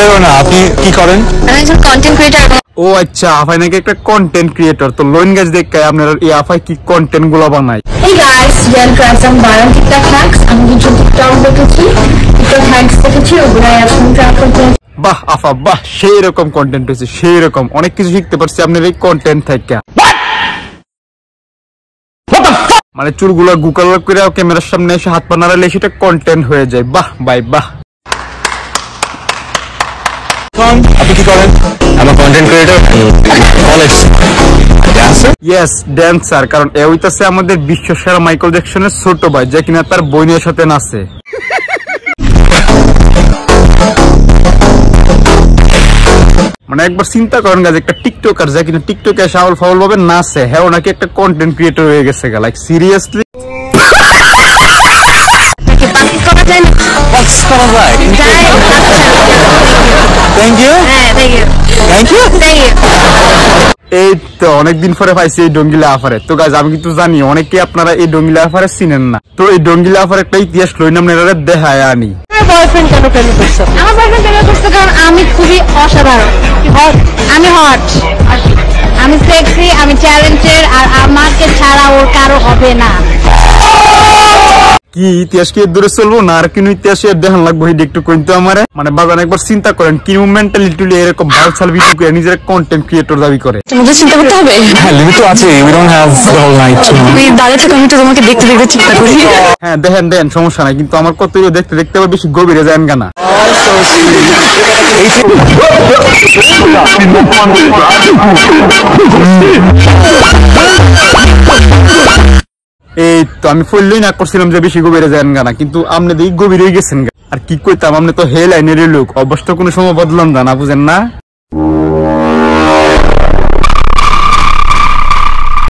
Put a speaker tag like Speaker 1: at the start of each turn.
Speaker 1: ক্রিয়েটরও না, আপনি কি করেন?
Speaker 2: আমি একজন কন্টেন্ট ক্রিয়েটর।
Speaker 1: ও আচ্ছা, আফাই নাকি একটা কন্টেন্ট ক্রিয়েটর। তো লোন গাছ দেখে আপনার এই আফাই কি কন্টেন্ট গুলো বানায়?
Speaker 2: Hey guys, we are Krasam Baran TikTok hacks. আমি কিছু TikTok দেখেছি, TikTok hacks দেখেছি, ওগুলো এখন ট্রাই করতে।
Speaker 1: বাহ আফা বাহ, সেই রকম কন্টেন্ট হয়েছে, সেই রকম অনেক কিছু শিখতে পারছি আপনার এই কন্টেন্ট থেকে। মানে চুলগুলো গুকাল করে ক্যামেরার সামনে এসে হাত পা নাড়ালে সেটা কন্টেন্ট হয়ে যায়। বাহ ভাই বাহ।
Speaker 3: আপনি কি করেন? আমার content creator, college
Speaker 1: yes dancer, কারণ এ হইতাছে আমাদের বিশ্ব সেরা মাইকেল জ্যাকসনের ছোট ভাই, যে কিনা তার বোনের সাথে নাচে। মানে একবার চিন্তা করেন গাছ, একটা টিকটকার যে কিনা টিকটকে সাউল ফাউল ভাবে নাচে, হ্যাঁ নাকি একটা কন্টেন্ট ক্রিয়েটর হয়ে গেছে। Like seriously
Speaker 3: thank you thank you.
Speaker 1: এই তো অনেকদিন পরে পাইছি এই ডঙ্গিলা আফারে। তো গাইজ আমি কিন্তু জানি অনেকে আপনারা এই ডঙ্গিলা আফারে চিনেন না। তো এই ডঙ্গিলা আফার একটা ইতিহাস লইন আপনারা দেখায় আনি।
Speaker 2: আমার বয়ফ্রেন্ড কেন প্রেম করছে? আমার বয়ফ্রেন্ড প্রেম করছে কারণ আমি খুবই অসাধারণ, আমি হট, আমি সেক্সি, আমি ট্যালেন্টেড, আর আমাকে ছাড়া ওর কারো হবে না।
Speaker 1: কি ইতিহাস কি দূরে চলবো না আর কিনো ইতিহাস দেখান লাগবো? একটু কইতে আমারে। মানে বাগান একবার চিন্তা করেন কি মেন্টালিটি এরকম ভার্চুয়াল ভিডিও করে নিজের কন্টেন্ট ক্রিয়েটর দাবি করে।
Speaker 2: তোমাকে চিন্তা করতে হবে।
Speaker 3: হ্যাঁ, লিমিট তো আছে, we don't have the whole night.
Speaker 2: তুমি দাঁড়িয়ে থাকো, আমি তো তোমাকে দেখতে দেখতে চিন্তা করি।
Speaker 1: হ্যাঁ দেখেন দেখেন, সমস্যা নাই, কিন্তু আমার কত দেখতে দেখতে আবার বেশি গভীরে যায় না। এই তো আমি ফললেই না করছিলাম যে বেশি গভীরে যান গানা, কিন্তু আপনি দেখি গভীর হয়ে গেছেন। আর কি কইতাম, আপনি তো হে লাইনের লোক, অবশ্য কোনো সময় বদলাম না, বুঝেন না।